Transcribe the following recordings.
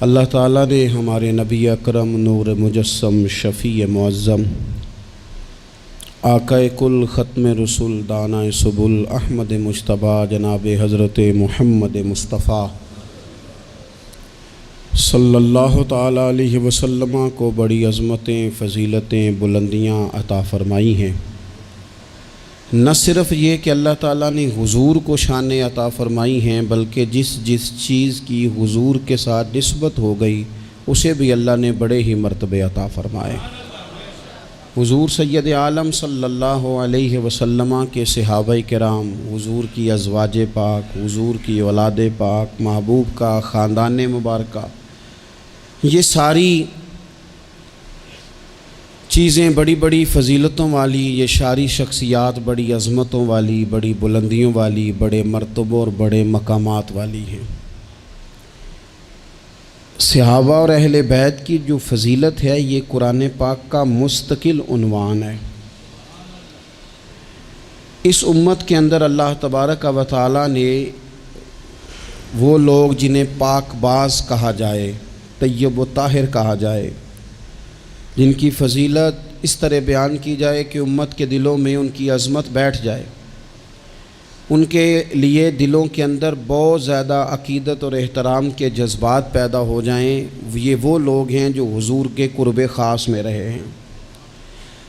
اللہ تعالیٰ نے ہمارے نبی اکرم نور مجسم شفیع معظم آقا کل ختم رسول دانہ سبل احمد مجتبیٰ جناب حضرت محمد مصطفیٰ صلی اللہ تعالیٰ علیہ وسلم کو بڑی عظمتیں، فضیلتیں، بلندیاں عطا فرمائی ہیں۔ نہ صرف یہ کہ اللہ تعالیٰ نے حضور کو شانیں عطا فرمائی ہیں، بلکہ جس چیز کی حضور کے ساتھ نسبت ہو گئی اسے بھی اللہ نے بڑے ہی مرتبے عطا فرمائے۔ حضور سید عالم صلی اللہ علیہ وسلم کے صحابہ کرام، حضور کی ازواج پاک، حضور کی اولاد پاک، محبوب کا خاندان مبارکہ، یہ ساری چیزیں بڑی بڑی فضیلتوں والی، یہ ساری شخصیات بڑی عظمتوں والی، بڑی بلندیوں والی، بڑے مرتبوں اور بڑے مقامات والی ہیں۔ صحابہ اور اہل بیت کی جو فضیلت ہے یہ قرآن پاک کا مستقل عنوان ہے۔ اس امت کے اندر اللہ تبارک و تعالیٰ نے وہ لوگ جنہیں پاک باز کہا جائے، طیب و طاہر کہا جائے، جن کی فضیلت اس طرح بیان کی جائے کہ امت کے دلوں میں ان کی عظمت بیٹھ جائے، ان کے لیے دلوں کے اندر بہت زیادہ عقیدت اور احترام کے جذبات پیدا ہو جائیں، یہ وہ لوگ ہیں جو حضور کے قرب خاص میں رہے ہیں۔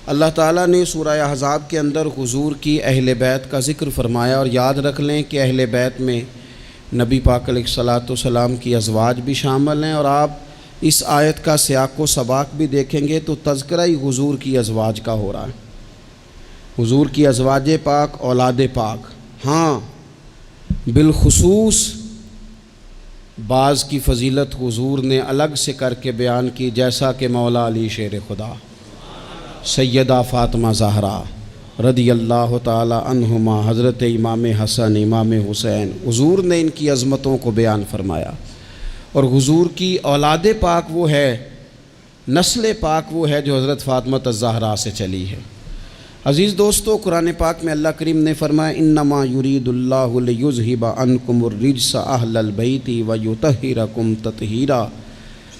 اللہ تعالیٰ نے سورہ احزاب کے اندر حضور کی اہل بیت کا ذکر فرمایا، اور یاد رکھ لیں کہ اہل بیت میں نبی پاک علیہ الصلاۃ والسلام کی ازواج بھی شامل ہیں، اور آپ اس آیت کا سیاق و سباق بھی دیکھیں گے تو تذکرہ ہی حضور کی ازواج کا ہو رہا ہے۔ حضور کی ازواج پاک، اولاد پاک، ہاں بالخصوص بعض کی فضیلت حضور نے الگ سے کر کے بیان کی، جیسا کہ مولا علی شیر خدا، سیدہ فاطمہ زہرا رضی اللہ تعالی عنہما، حضرت امام حسن، امام حسین، حضور نے ان کی عظمتوں کو بیان فرمایا۔ اور حضور کی اولاد پاک وہ ہے، نسل پاک وہ ہے جو حضرت فاطمہ الزہرا سے چلی ہے۔ عزیز دوستو، قرآن پاک میں اللہ کریم نے فرمایا انما یرید اللہ لیذھب عنکم الرجس اہل البیت ویطہرکم تطہیرا،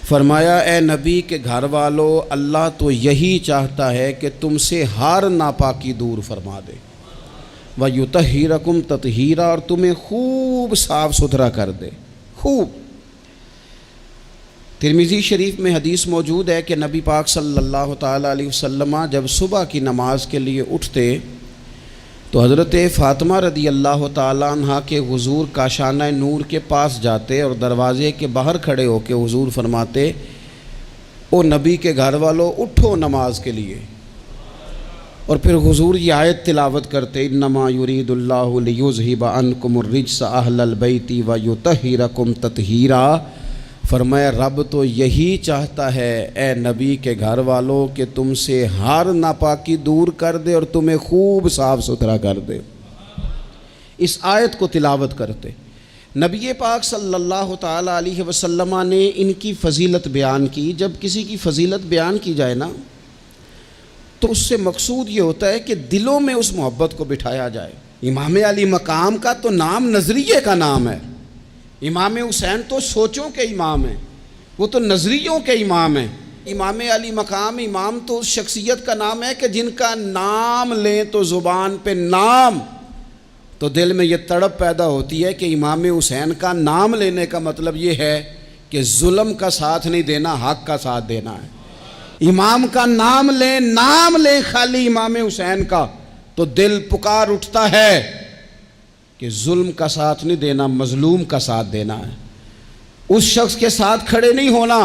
فرمایا اے نبی کے گھر والو، اللہ تو یہی چاہتا ہے کہ تم سے ہر ناپاکی دور فرما دے، ویطہرکم تطہیرا، اور تمہیں خوب صاف ستھرا کر دے، خوب۔ ترمذی شریف میں حدیث موجود ہے کہ نبی پاک صلی اللہ تعالیٰ علیہ وسلم جب صبح کی نماز کے لیے اٹھتے تو حضرت فاطمہ رضی اللہ تعالیٰ عنہ کے حضور کاشانہ نور کے پاس جاتے اور دروازے کے باہر کھڑے ہو کے حضور فرماتے، او نبی کے گھر والوں اٹھو نماز کے لیے، اور پھر حضور یہ آیت تلاوت کرتے انما یرید اللہ لیذھب عنکم الرجس اہل البیت ویطہرکم تطہیرا، فرمایا رب تو یہی چاہتا ہے اے نبی کے گھر والوں کہ تم سے ہر ناپاکی دور کر دے اور تمہیں خوب صاف ستھرا کر دے۔ اس آیت کو تلاوت کرتے نبی پاک صلی اللہ تعالیٰ علیہ وسلم نے ان کی فضیلت بیان کی۔ جب کسی کی فضیلت بیان کی جائے نا تو اس سے مقصود یہ ہوتا ہے کہ دلوں میں اس محبت کو بٹھایا جائے۔ امام علی مقام کا تو نام نظریے کا نام ہے، امام حسین تو سوچوں کے امام ہیں، وہ تو نظریوں کے امام ہیں۔ امام علی مقام، امام تو اس شخصیت کا نام ہے کہ جن کا نام لیں تو زبان پہ نام، تو دل میں یہ تڑپ پیدا ہوتی ہے کہ امام حسین کا نام لینے کا مطلب یہ ہے کہ ظلم کا ساتھ نہیں دینا، حق کا ساتھ دینا ہے۔ امام کا نام لیں خالی امام حسین کا، تو دل پکار اٹھتا ہے کہ ظلم کا ساتھ نہیں دینا، مظلوم کا ساتھ دینا ہے۔ اس شخص کے ساتھ کھڑے نہیں ہونا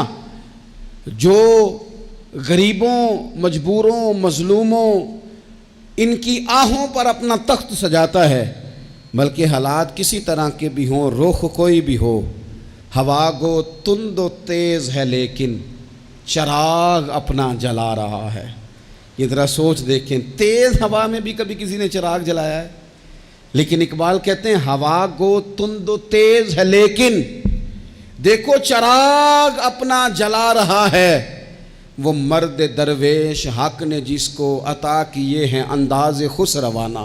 جو غریبوں، مجبوروں، مظلوموں، ان کی آہوں پر اپنا تخت سجاتا ہے، بلکہ حالات کسی طرح کے بھی ہوں، رخ کوئی بھی ہو، ہوا گو تند و تیز ہے لیکن چراغ اپنا جلا رہا ہے۔ یہ ذرا سوچ دیکھیں، تیز ہوا میں بھی کبھی کسی نے چراغ جلایا ہے؟ لیکن اقبال کہتے ہیں ہوا گو تند و تیز ہے لیکن دیکھو چراغ اپنا جلا رہا ہے، وہ مرد درویش حق نے جس کو عطا کیے ہیں انداز خوش روانہ۔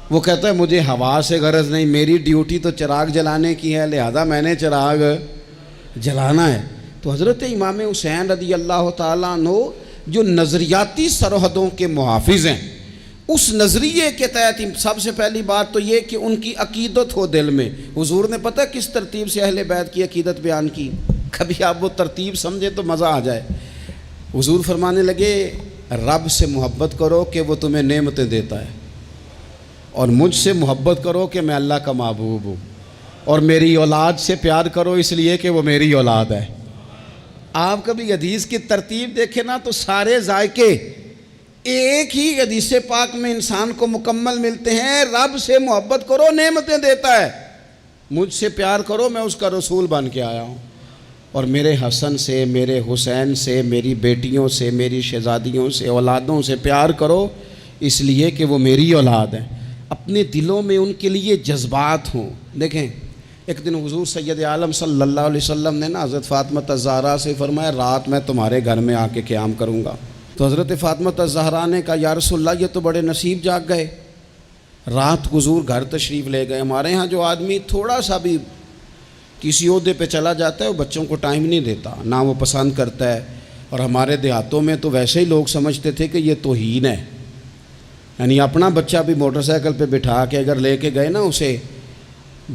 وہ کہتا ہے مجھے ہوا سے غرض نہیں، میری ڈیوٹی تو چراغ جلانے کی ہے، لہذا میں نے چراغ جلانا ہے۔ تو حضرت امام حسین رضی اللہ تعالیٰ عنہ جو نظریاتی سرحدوں کے محافظ ہیں، اس نظریے کے تحت سب سے پہلی بات تو یہ کہ ان کی عقیدت ہو دل میں۔ حضور نے پتہ کس ترتیب سے اہل بیت کی عقیدت بیان کی؟ کبھی آپ وہ ترتیب سمجھے تو مزہ آ جائے۔ حضور فرمانے لگے رب سے محبت کرو کہ وہ تمہیں نعمتیں دیتا ہے، اور مجھ سے محبت کرو کہ میں اللہ کا محبوب ہوں، اور میری اولاد سے پیار کرو اس لیے کہ وہ میری اولاد ہے۔ آپ کبھی حدیث کی ترتیب دیکھیں نا تو سارے ذائقے ایک ہی حدیث پاک میں انسان کو مکمل ملتے ہیں۔ رب سے محبت کرو نعمتیں دیتا ہے، مجھ سے پیار کرو میں اس کا رسول بن کے آیا ہوں، اور میرے حسن سے، میرے حسین سے، میری بیٹیوں سے، میری شہزادیوں سے، اولادوں سے پیار کرو اس لیے کہ وہ میری اولاد ہیں۔ اپنے دلوں میں ان کے لیے جذبات ہوں۔ دیکھیں ایک دن حضور سید عالم صلی اللہ علیہ وسلم نے نا حضرت فاطمہ الزہرا سے فرمایا رات میں تمہارے گھر میں آ کے قیام کروں گا۔ تو حضرت فاطمہ الزہرا نے کہا یا رسول اللہ یہ تو بڑے نصیب جاگ گئے، رات حضور گھر تشریف لے گئے۔ ہمارے ہاں جو آدمی تھوڑا سا بھی کسی عہدے پہ چلا جاتا ہے وہ بچوں کو ٹائم نہیں دیتا، نہ وہ پسند کرتا ہے، اور ہمارے دیہاتوں میں تو ویسے ہی لوگ سمجھتے تھے کہ یہ توہین ہے، یعنی اپنا بچہ بھی موٹر سائیکل پہ بٹھا کے اگر لے کے گئے نا اسے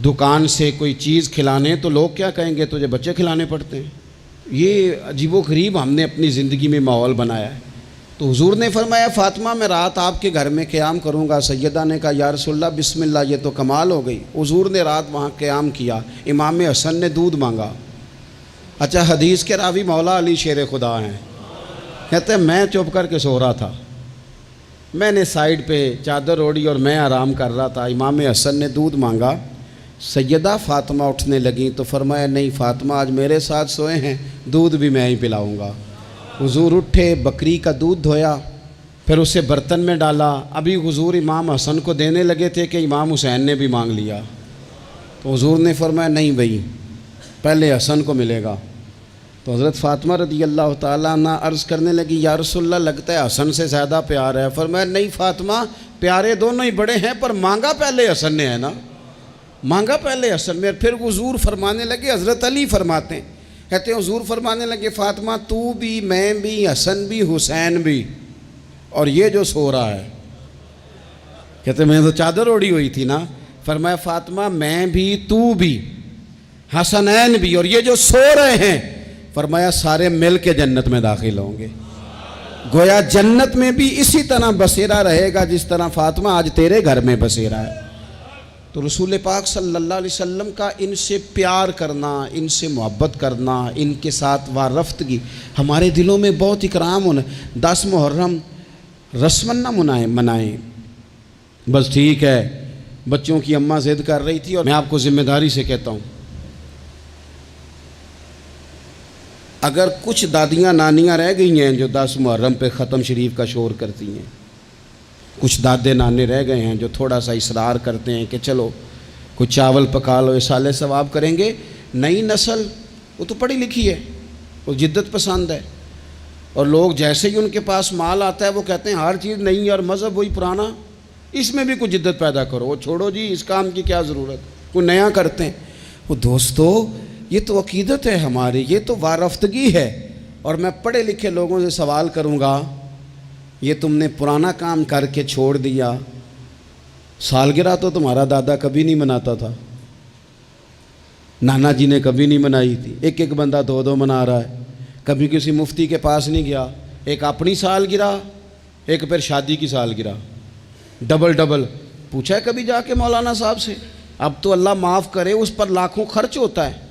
دکان سے کوئی چیز کھلانے تو لوگ کیا کہیں گے تجھے بچے کھلانے پڑتے ہیں۔ یہ عجیب و غریب ہم نے اپنی زندگی میں ماحول بنایا ہے۔ تو حضور نے فرمایا فاطمہ میں رات آپ کے گھر میں قیام کروں گا۔ سیدہ نے کہا یا رسول اللہ بسم اللہ، یہ تو کمال ہو گئی۔ حضور نے رات وہاں قیام کیا، امام حسن نے دودھ مانگا۔ اچھا حدیث کے راوی مولا علی شیر خدا ہیں، کہتے ہیں میں چپ کر کے سو رہا تھا، میں نے سائیڈ پہ چادر اوڑھی اور میں آرام کر رہا تھا، امام حسن نے دودھ مانگا۔ سیدہ فاطمہ اٹھنے لگیں تو فرمایا نہیں فاطمہ آج میرے ساتھ سوئے ہیں، دودھ بھی میں ہی پلاؤں گا۔ حضور اٹھے، بکری کا دودھ دھویا، پھر اسے برتن میں ڈالا۔ ابھی حضور امام حسن کو دینے لگے تھے کہ امام حسین نے بھی مانگ لیا۔ تو حضور نے فرمایا نہیں بھائی پہلے حسن کو ملے گا۔ تو حضرت فاطمہ رضی اللہ تعالیٰ عنہ عرض کرنے لگی یا رسول اللہ لگتا ہے حسن سے زیادہ پیار ہے۔ فرمایا نہیں فاطمہ پیارے دونوں ہی بڑے ہیں، پر مانگا پہلے حسن نے ہے نا، مانگا پہلے حسن میں۔ پھر حضور فرمانے لگے، حضرت علی فرماتے ہیں، کہتے ہیں حضور فرمانے لگے فاطمہ تو بھی، میں بھی، حسن بھی، حسین بھی، اور یہ جو سو رہا ہے، کہتے ہیں میں تو چادر اوڑھی ہوئی تھی نا۔ فرمایا فاطمہ میں بھی، تو بھی، حسنین بھی، اور یہ جو سو رہے ہیں، فرمایا سارے مل کے جنت میں داخل ہوں گے۔ گویا جنت میں بھی اسی طرح بسیرا رہے گا جس طرح فاطمہ آج تیرے گھر میں بسیرا ہے۔ تو رسول پاک صلی اللہ علیہ وسلم کا ان سے پیار کرنا، ان سے محبت کرنا، ان کے ساتھ وارفتگی ہمارے دلوں میں بہت اکرام ہونا۔ 10 محرم رسماً نہ منائیں، بس ٹھیک ہے بچوں کی اماں ضد کر رہی تھی، اور میں آپ کو ذمہ داری سے کہتا ہوں اگر کچھ دادیاں نانیاں رہ گئی ہیں جو 10 محرم پہ ختم شریف کا شور کرتی ہیں، کچھ دادے نانے رہ گئے ہیں جو تھوڑا سا اصرار کرتے ہیں کہ چلو کچھ چاول پکا لو اصالِ ثواب کریں گے، نئی نسل وہ تو پڑھی لکھی ہے، وہ جدت پسند ہے، اور لوگ جیسے ہی ان کے پاس مال آتا ہے وہ کہتے ہیں ہر چیز نئی ہے اور مذہب وہی پرانا، اس میں بھی کچھ جدت پیدا کرو، وہ چھوڑو جی اس کام کی کیا ضرورت، وہ نیا کرتے ہیں۔ وہ دوستو یہ تو عقیدت ہے ہماری، یہ تو وارفتگی ہے۔ اور میں پڑھے لکھے لوگوں سے سوال کروں گا یہ تم نے پرانا کام کر کے چھوڑ دیا، سالگرہ تو تمہارا دادا کبھی نہیں مناتا تھا، نانا جی نے کبھی نہیں منائی تھی، ایک ایک بندہ 2 منا رہا ہے، کبھی کسی مفتی کے پاس نہیں گیا، ایک اپنی سالگرہ ایک پھر شادی کی سالگرہ، ڈبل پوچھا ہے کبھی جا کے مولانا صاحب سے؟ اب تو اللہ معاف کرے اس پر لاکھوں خرچ ہوتا ہے،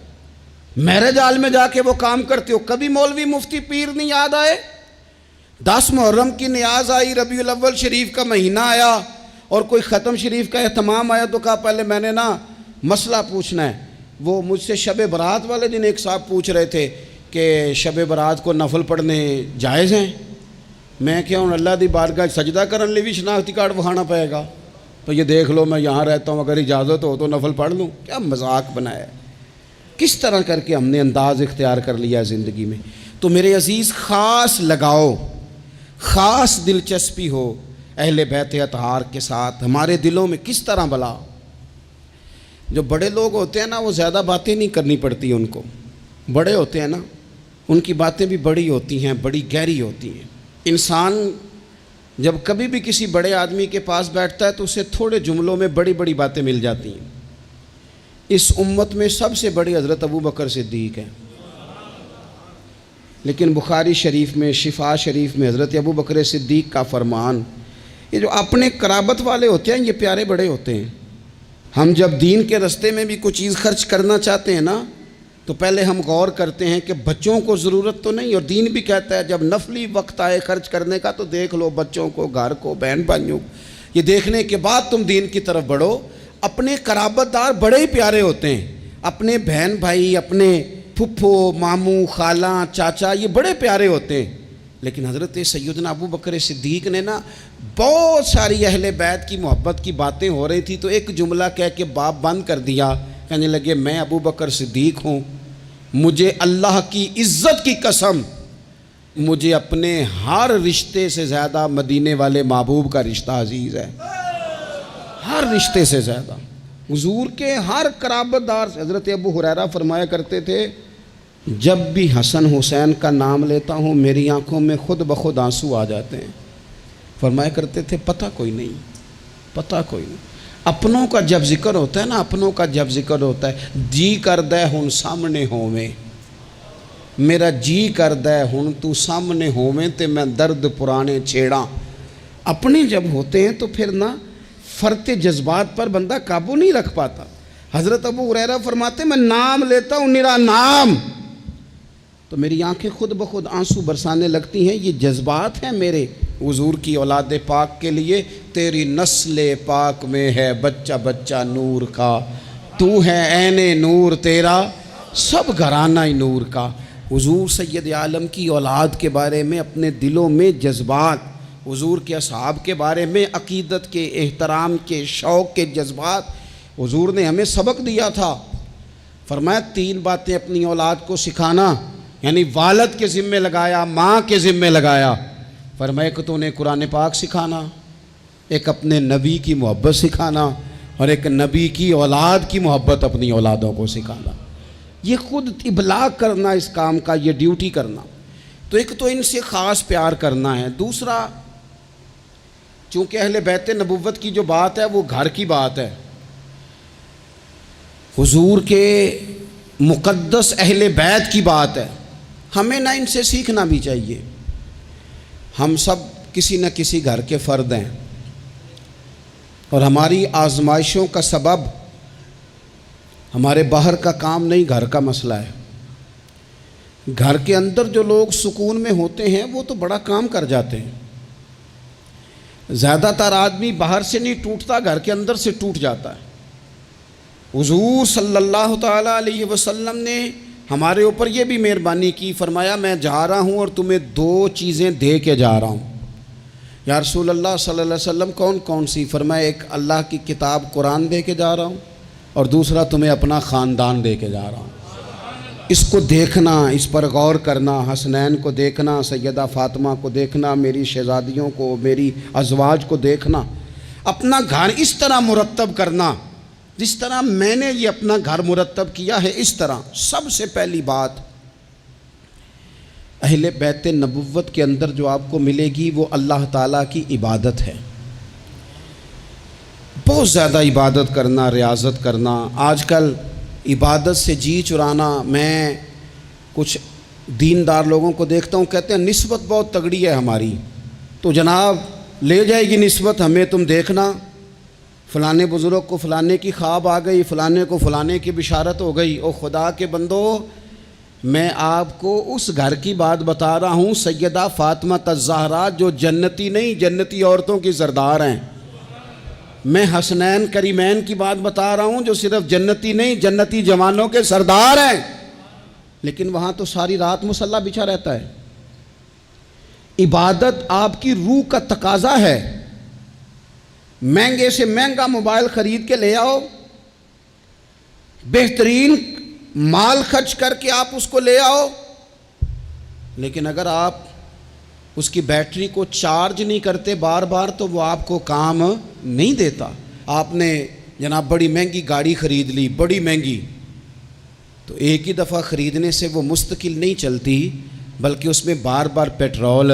میرج ہال میں جا کے وہ کام کرتے ہو، کبھی مولوی مفتی پیر نہیں یاد آئے؟ 10 محرم کی نیاز آئی، ربیع الاول شریف کا مہینہ آیا اور کوئی ختم شریف کا اہتمام آیا تو کہا پہلے میں نے نا مسئلہ پوچھنا ہے۔ وہ مجھ سے شب برات والے دن ایک صاحب پوچھ رہے تھے کہ شب برات کو نفل پڑھنے جائز ہیں؟ میں کیا ہوں اللہ دی بارگاہ سجدہ کرن لی بھی شناختی کارڈ وہانا پائے گا، تو یہ دیکھ لو میں یہاں رہتا ہوں، اگر اجازت ہو تو نفل پڑھ لوں؟ کیا مذاق بنایا ہے، کس طرح کر کے ہم نے انداز اختیار کر لیا زندگی میں۔ تو میرے عزیز خاص لگاؤ، خاص دلچسپی ہو اہل بیت اطہار کے ساتھ، ہمارے دلوں میں کس طرح بلا۔ جو بڑے لوگ ہوتے ہیں نا وہ زیادہ باتیں نہیں کرنی پڑتی ان کو، بڑے ہوتے ہیں نا، ان کی باتیں بھی بڑی ہوتی ہیں، بڑی گہری ہوتی ہیں۔ انسان جب کبھی بھی کسی بڑے آدمی کے پاس بیٹھتا ہے تو اسے تھوڑے جملوں میں بڑی بڑی باتیں مل جاتی ہیں۔ اس امت میں سب سے بڑی حضرت ابو بکر صدیق ہیں، لیکن بخاری شریف میں، شفا شریف میں حضرت ابو بکر صدیق کا فرمان، یہ جو اپنے قرابت والے ہوتے ہیں یہ پیارے بڑے ہوتے ہیں۔ ہم جب دین کے رستے میں بھی کوئی چیز خرچ کرنا چاہتے ہیں نا تو پہلے ہم غور کرتے ہیں کہ بچوں کو ضرورت تو نہیں، اور دین بھی کہتا ہے جب نفلی وقت آئے خرچ کرنے کا تو دیکھ لو بچوں کو، گھر کو، بہن بھائیوں کو، یہ دیکھنے کے بعد تم دین کی طرف بڑھو۔ اپنے قرابت دار بڑے ہی پیارے ہوتے ہیں، اپنے بہن بھائی، اپنے پھپھو، ماموں، خالہ، چاچا، یہ بڑے پیارے ہوتے ہیں۔ لیکن حضرت سیدنا ابو بکر صدیق نے نا بہت ساری اہل بیت کی محبت کی باتیں ہو رہی تھی تو ایک جملہ کہہ کے باب بند کر دیا، کہنے لگے میں ابو بکر صدیق ہوں، مجھے اللہ کی عزت کی قسم، مجھے اپنے ہر رشتے سے زیادہ مدینے والے محبوب کا رشتہ عزیز ہے، ہر رشتے سے زیادہ۔ حضور کے ہر قرابت دار سے، حضرت ابو ہریرہ فرمایا کرتے تھے جب بھی حسن حسین کا نام لیتا ہوں میری آنکھوں میں خود بخود آنسو آ جاتے ہیں۔ فرمایا کرتے تھے پتہ کوئی نہیں، پتہ کوئی نہیں، اپنوں کا جب ذکر ہوتا ہے نا، اپنوں کا جب ذکر ہوتا ہے، جی کردہ ہن سامنے ہوویں، میرا جی کردہ ہن تو سامنے ہوویں تے میں درد پرانے چھیڑاں۔ اپنے جب ہوتے ہیں تو پھر نا فرط جذبات پر بندہ قابو نہیں رکھ پاتا۔ حضرت ابو ہریرہ فرماتے میں نام لیتا ہوں میرا نام تو میری آنکھیں خود بخود آنسو برسانے لگتی ہیں، یہ جذبات ہیں میرے حضور کی اولاد پاک کے لیے۔ تیری نسل پاک میں ہے بچہ بچہ نور کا، تو ہے عین نور تیرا سب گھرانہ نور کا۔ حضور سید عالم کی اولاد کے بارے میں اپنے دلوں میں جذبات، حضور کے اصحاب کے بارے میں عقیدت کے، احترام کے، شوق کے جذبات، حضور نے ہمیں سبق دیا تھا۔ فرمایا 3 باتیں اپنی اولاد کو سکھانا، یعنی والد کے ذمے لگایا، ماں کے ذمے لگایا۔ فرمایا کہ تو انہیں قرآن پاک سکھانا، ایک اپنے نبی کی محبت سکھانا، اور ایک نبی کی اولاد کی محبت اپنی اولادوں کو سکھانا۔ یہ خود ابلاغ کرنا اس کام کا، یہ ڈیوٹی کرنا۔ تو ایک تو ان سے خاص پیار کرنا ہے، دوسرا چونکہ اہل بیت نبوت کی جو بات ہے وہ گھر کی بات ہے، حضور کے مقدس اہل بیت کی بات ہے، ہمیں نہ ان سے سیکھنا بھی چاہیے۔ ہم سب کسی نہ کسی گھر کے فرد ہیں، اور ہماری آزمائشوں کا سبب ہمارے باہر کا کام نہیں، گھر کا مسئلہ ہے۔ گھر کے اندر جو لوگ سکون میں ہوتے ہیں وہ تو بڑا کام کر جاتے ہیں۔ زیادہ تر آدمی باہر سے نہیں ٹوٹتا، گھر کے اندر سے ٹوٹ جاتا ہے۔ حضور صلی اللہ تعالیٰ علیہ وسلم نے ہمارے اوپر یہ بھی مہربانی کی، فرمایا میں جا رہا ہوں اور تمہیں 2 چیزیں دے کے جا رہا ہوں۔ یا رسول اللہ صلی اللہ علیہ وسلم کون کون سی؟ فرمایا ایک اللہ کی کتاب قرآن دے کے جا رہا ہوں، اور دوسرا تمہیں اپنا خاندان دے کے جا رہا ہوں۔ اس کو دیکھنا، اس پر غور کرنا، حسنین کو دیکھنا، سیدہ فاطمہ کو دیکھنا، میری شہزادیوں کو، میری ازواج کو دیکھنا، اپنا گھر اس طرح مرتب کرنا جس طرح میں نے یہ اپنا گھر مرتب کیا ہے، اس طرح۔ سب سے پہلی بات اہل بیت نبوت کے اندر جو آپ کو ملے گی وہ اللہ تعالیٰ کی عبادت ہے، بہت زیادہ عبادت کرنا، ریاضت کرنا۔ آج کل عبادت سے جی چرانا، میں کچھ دیندار لوگوں کو دیکھتا ہوں کہتے ہیں نسبت بہت تگڑی ہے ہماری، تو جناب لے جائے گی نسبت، ہمیں تم دیکھنا، فلانے بزرگ کو فلانے کی خواب آ گئی، فلانے کو فلانے کی بشارت ہو گئی۔ او خدا کے بندو، میں آپ کو اس گھر کی بات بتا رہا ہوں، سیدہ فاطمہ الزہرا جو جنتی نہیں، جنتی عورتوں کی سردار ہیں۔ میں حسنین کریمین کی بات بتا رہا ہوں جو صرف جنتی نہیں، جنتی جوانوں کے سردار ہیں، لیکن وہاں تو ساری رات مصلی بچھا رہتا ہے۔ عبادت آپ کی روح کا تقاضا ہے۔ مہنگے سے مہنگا موبائل خرید کے لے آؤ، بہترین مال خرچ کر کے آپ اس کو لے آؤ، لیکن اگر آپ اس کی بیٹری کو چارج نہیں کرتے بار بار تو وہ آپ کو کام نہیں دیتا۔ آپ نے جناب بڑی مہنگی گاڑی خرید لی، بڑی مہنگی، تو ایک ہی دفعہ خریدنے سے وہ مستقل نہیں چلتی، بلکہ اس میں بار بار پیٹرول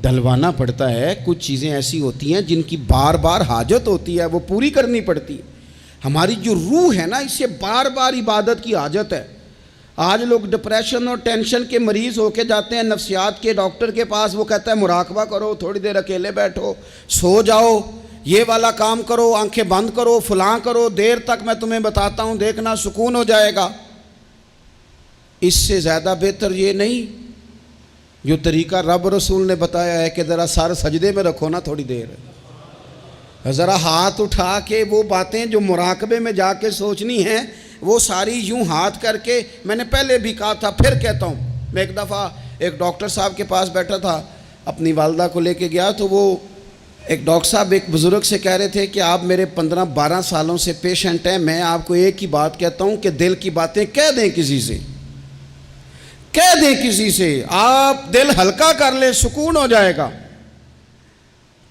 ڈلوانا پڑتا ہے۔ کچھ چیزیں ایسی ہوتی ہیں جن کی بار بار حاجت ہوتی ہے، وہ پوری کرنی پڑتی ہے۔ ہماری جو روح ہے نا، اس سے بار بار عبادت کی حاجت ہے۔ آج لوگ ڈپریشن اور ٹینشن کے مریض ہو کے جاتے ہیں نفسیات کے ڈاکٹر کے پاس، وہ کہتا ہے مراقبہ کرو، تھوڑی دیر اکیلے بیٹھو، سو جاؤ، یہ والا کام کرو، آنکھیں بند کرو، فلاں کرو، دیر تک میں تمہیں بتاتا ہوں، دیکھنا سکون ہو جائے گا۔ اس سے زیادہ بہتر یہ نہیں جو طریقہ رب رسول نے بتایا ہے کہ ذرا سر سجدے میں رکھو نا تھوڑی دیر، ذرا ہاتھ اٹھا کے وہ باتیں جو مراقبے میں جا کے سوچنی ہیں وہ ساری یوں ہاتھ کر کے، میں نے پہلے بھی کہا تھا پھر کہتا ہوں، میں ایک دفعہ ایک ڈاکٹر صاحب کے پاس بیٹھا تھا، اپنی والدہ کو لے کے گیا، تو وہ ایک ڈاکٹر صاحب ایک بزرگ سے کہہ رہے تھے کہ آپ میرے 15-12 سالوں سے پیشنٹ ہیں، میں آپ کو ایک ہی بات کہتا ہوں کہ دل کی باتیں کہہ دیں کسی سے، کہہ دیں کسی سے، آپ دل ہلکا کر لیں، سکون ہو جائے گا۔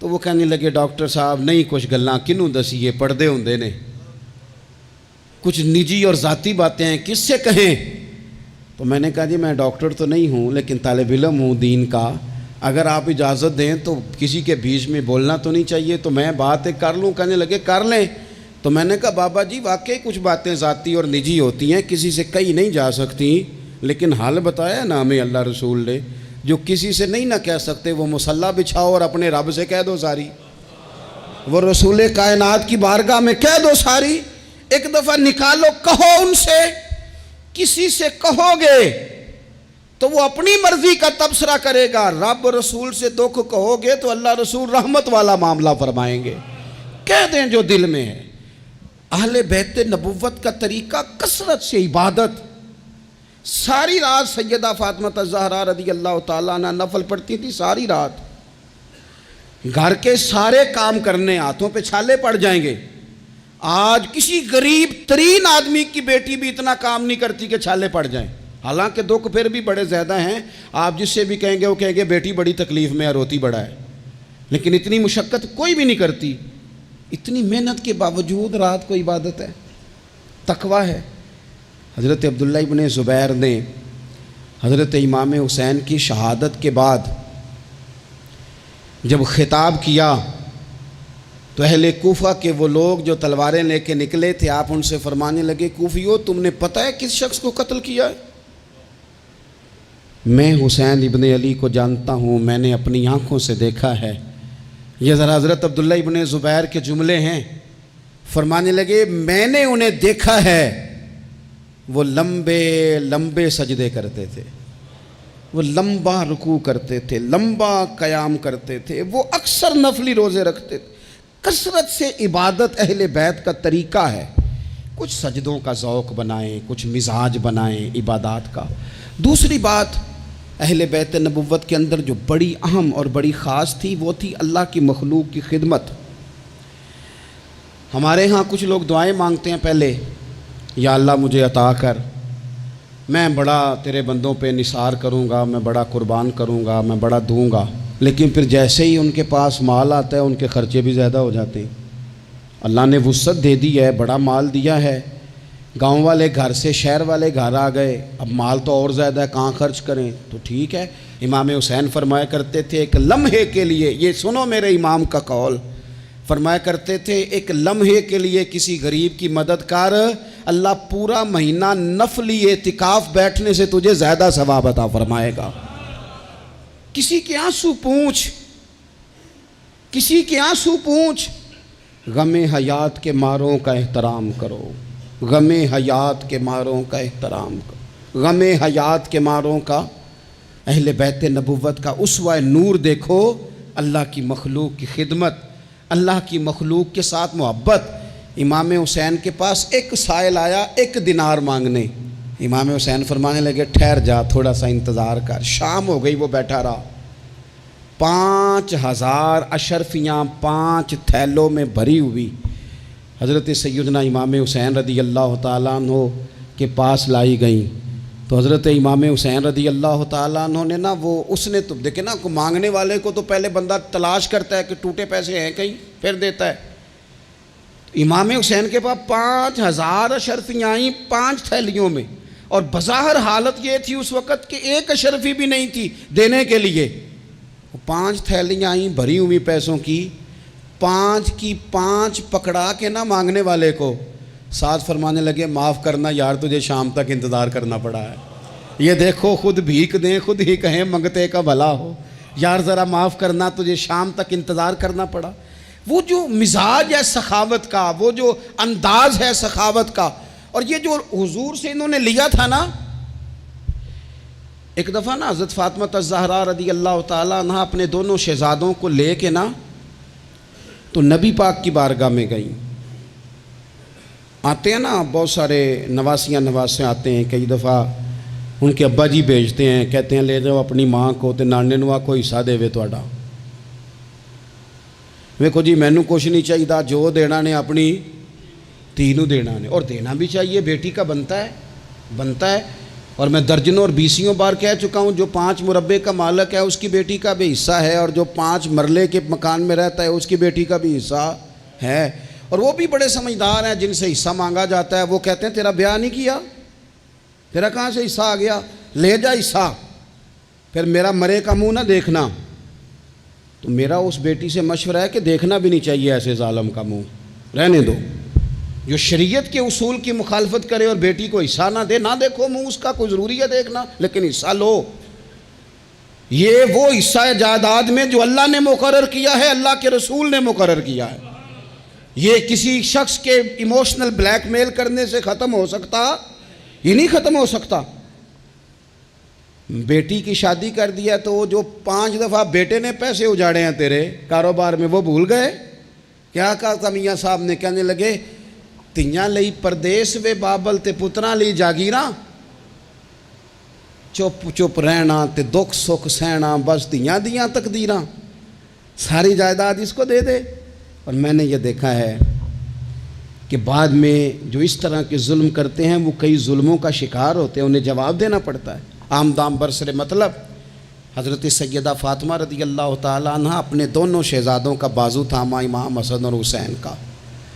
تو وہ کہنے لگے ڈاکٹر صاحب نہیں کچھ گلاں کنوں دسیے، پردے ہوندے نے، کچھ نجی اور ذاتی باتیں ہیں، کس سے کہیں؟ تو میں نے کہا جی میں ڈاکٹر تو نہیں ہوں لیکن طالب علم ہوں دین کا، اگر آپ اجازت دیں تو کسی کے بیچ میں بولنا تو نہیں چاہیے، تو میں بات ایک کر لوں۔ کہنے لگے کر لیں۔ تو میں نے کہا بابا جی واقعی کچھ باتیں ذاتی اور نجی ہوتی ہیں، کسی سے کہی نہیں جا سکتی، لیکن حل بتایا نا ہمیں اللہ رسول نے، جو کسی سے نہیں نہ کہہ سکتے وہ مصلی بچھاؤ اور اپنے رب سے کہہ دو ساری، وہ رسول کائنات کی بارگاہ میں کہہ دو ساری، ایک دفعہ نکالو، کہو ان سے۔ کسی سے کہو گے تو وہ اپنی مرضی کا تبصرہ کرے گا، رب رسول سے دکھ کہو گے تو اللہ رسول رحمت والا معاملہ فرمائیں گے۔ کہہ دیں جو دل میں ہے۔ اہل بیت نبوت کا طریقہ کثرت سے عبادت۔ ساری رات سیدہ فاطمہ الزہرا رضی اللہ تعالیٰ عنہ نفل پڑھتی تھی، ساری رات، گھر کے سارے کام کرنے، ہاتھوں پہ چھالے پڑ جائیں گے۔ آج کسی غریب ترین آدمی کی بیٹی بھی اتنا کام نہیں کرتی کہ چھالے پڑ جائیں، حالانکہ دکھ پھر بھی بڑے زیادہ ہیں۔ آپ جس سے بھی کہیں گے وہ کہیں گے بیٹی بڑی تکلیف میں ہے، روتی بڑا ہے، لیکن اتنی مشقت کوئی بھی نہیں کرتی۔ اتنی محنت کے باوجود رات کو عبادت ہے، تقویٰ ہے۔ حضرت عبداللہ ابن زبیر نے حضرت امام حسین کی شہادت کے بعد جب خطاب کیا تو اہل کوفہ کے وہ لوگ جو تلواریں لے کے نکلے تھے، آپ ان سے فرمانے لگے کوفیو تم نے پتہ ہے کس شخص کو قتل کیا ہے؟ میں حسین ابن علی کو جانتا ہوں، میں نے اپنی آنکھوں سے دیکھا ہے۔ یہ ذرا حضرت عبداللہ ابن زبیر کے جملے ہیں۔ فرمانے لگے میں نے انہیں دیکھا ہے، وہ لمبے لمبے سجدے کرتے تھے، وہ لمبا رکوع کرتے تھے، لمبا قیام کرتے تھے، وہ اکثر نفلی روزے رکھتے تھے۔ کثرت سے عبادت اہل بیت کا طریقہ ہے۔ کچھ سجدوں کا ذوق بنائیں، کچھ مزاج بنائیں عبادات کا۔ دوسری بات اہل بیت نبوت کے اندر جو بڑی اہم اور بڑی خاص تھی وہ تھی اللہ کی مخلوق کی خدمت۔ ہمارے ہاں کچھ لوگ دعائیں مانگتے ہیں پہلے، یا اللہ مجھے عطا کر، میں بڑا تیرے بندوں پہ نثار کروں گا، میں بڑا قربان کروں گا، میں بڑا دوں گا، لیکن پھر جیسے ہی ان کے پاس مال آتا ہے ان کے خرچے بھی زیادہ ہو جاتے ہیں۔ اللہ نے وسعت دے دی ہے، بڑا مال دیا ہے، گاؤں والے گھر سے شہر والے گھر آ گئے، اب مال تو اور زیادہ ہے، کہاں خرچ کریں؟ تو ٹھیک ہے، امام حسین فرمایا کرتے تھے ایک لمحے کے لیے، یہ سنو میرے امام کا قول، فرمایا کرتے تھے ایک لمحے کے لیے کسی غریب کی مدد کر، اللہ پورا مہینہ نفلی اعتکاف بیٹھنے سے تجھے زیادہ ثواب عطا فرمائے گا۔ کسی کے آنسو پوچھ، کسی کے آنسو پوچھ، غم حیات کے ماروں کا احترام کرو، غم حیات کے ماروں کا احترام کرو، غم حیات کے ماروں کا۔ اہل بیت نبوت کا اسوہ نور دیکھو، اللہ کی مخلوق کی خدمت، اللہ کی مخلوق کے ساتھ محبت۔ امام حسین کے پاس ایک سائل آیا 1 دینار مانگنے، امام حسین فرمانے لگے ٹھہر جا، تھوڑا سا انتظار کر۔ شام ہو گئی، وہ بیٹھا رہا، 5000 اشرفیاں 5 تھیلوں میں بھری ہوئی حضرت سیدنا امام حسین رضی اللہ تعالیٰ عنہ کے پاس لائی گئیں۔ تو حضرت امام حسین رضی اللہ تعالیٰ عنہ نے نا وہ اس نے تو دیکھے نا، مانگنے والے کو تو پہلے بندہ تلاش کرتا ہے کہ ٹوٹے پیسے ہیں کہیں، پھر دیتا ہے۔ امام حسین کے پاس 5000 اشرفیاں آئیں 5 تھیلیوں میں، اور بظاہر حالت یہ تھی اس وقت کہ ایک اشرفی بھی نہیں تھی دینے کے لیے. 5 تھیلیاں آئیں بھری ہوئی پیسوں کی، 5 کی 5 پکڑا کے نہ مانگنے والے کو ساتھ فرمانے لگے معاف کرنا یار، تجھے شام تک انتظار کرنا پڑا ہے. یہ دیکھو خود بھیک دیں خود ہی کہیں منگتے کا بھلا ہو، یار ذرا معاف کرنا تجھے شام تک انتظار کرنا پڑا. وہ جو مزاج ہے سخاوت کا، وہ جو انداز ہے سخاوت کا، اور یہ جو حضور سے انہوں نے لیا تھا نا. ایک دفعہ نا حضرت فاطمہ الزہرا رضی اللہ تعالیٰ عنہ اپنے دونوں شہزادوں کو لے کے نا تو نبی پاک کی بارگاہ میں گئیں. آتے ہیں نا بہت سارے نواسے آتے ہیں، کئی دفعہ ان کے ابا جی بھیجتے ہیں، کہتے ہیں لے جاؤ اپنی ماں کو تے نانے نوا کو حصہ دے وے تہاڈا. ویکھو جی مینوں کچھ نہیں چاہیے، جو دینا نے اپنی دھی نوں دینا نے، اور دینا بھی چاہیے، بیٹی کا بنتا ہے. اور میں درجنوں اور بیسیوں بار کہہ چکا ہوں، جو 5 مربے کا مالک ہے اس کی بیٹی کا بھی حصہ ہے، اور جو 5 مرلے کے مکان میں رہتا ہے اس کی بیٹی کا بھی حصہ ہے. اور وہ بھی بڑے سمجھدار ہیں، جن سے حصہ مانگا جاتا ہے وہ کہتے ہیں تیرا بیاہ نہیں کیا، تیرا کہاں سے حصہ آ گیا، لے جا حصہ، پھر میرا مرے کا منہ نہ دیکھنا. تو میرا اس بیٹی سے مشورہ ہے کہ دیکھنا بھی نہیں چاہیے ایسے ظالم کا منہ، رہنے دو. جو شریعت کے اصول کی مخالفت کرے اور بیٹی کو حصہ نہ دے، نہ دیکھو منہ اس کا، کوئی ضروری ہے دیکھنا، لیکن حصہ لو. یہ وہ حصہ ہے جائیداد میں جو اللہ نے مقرر کیا ہے، اللہ کے رسول نے مقرر کیا ہے. یہ کسی شخص کے ایموشنل بلیک میل کرنے سے ختم ہو سکتا، یہ نہیں ختم ہو سکتا. بیٹی کی شادی کر دیا تو وہ جو 5 دفعہ بیٹے نے پیسے اجاڑے ہیں تیرے کاروبار میں وہ بھول گئے. کیا کہا تھا میاں صاحب نے؟ کہنے لگے تیاں لئی پردیس وے بابل تے پتراں لئی جاگیراں، چپ چپ رہنا تے دکھ سکھ سہنا، بس تیاں دیاں تقدیراں، ساری جائیداد اس کو دے دے. اور میں نے یہ دیکھا ہے کہ بعد میں جو اس طرح کے ظلم کرتے ہیں وہ کئی ظلموں کا شکار ہوتے ہیں، انہیں جواب دینا پڑتا ہے. آمدام برسر مطلب حضرت سیدہ فاطمہ رضی اللہ تعالیٰ عنہ اپنے دونوں شہزادوں کا بازو تھاما، امام حسن اور حسین کا،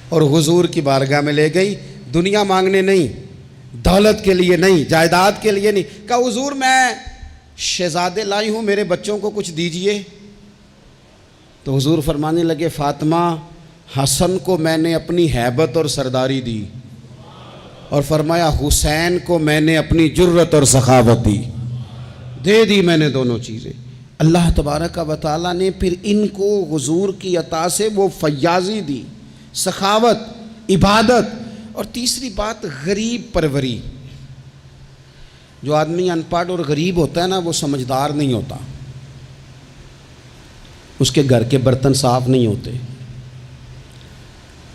اور حضور کی بارگاہ میں لے گئی. دنیا مانگنے نہیں، دولت کے لیے نہیں، جائیداد کے لیے نہیں. کہا حضور میں شہزادے لائی ہوں، میرے بچوں کو کچھ دیجئے. تو حضور فرمانے لگے فاطمہ، حسن کو میں نے اپنی ہیبت اور سرداری دی، اور فرمایا حسین کو میں نے اپنی جرت اور سخاوت دی، دے دی میں نے دونوں چیزیں. اللہ تبارک و تعالیٰ نے پھر ان کو حضور کی عطا سے وہ فیاضی دی، سخاوت، عبادت. اور تیسری بات غریب پروری. جو آدمی ان پڑھ اور غریب ہوتا ہے نا وہ سمجھدار نہیں ہوتا، اس کے گھر کے برتن صاف نہیں ہوتے،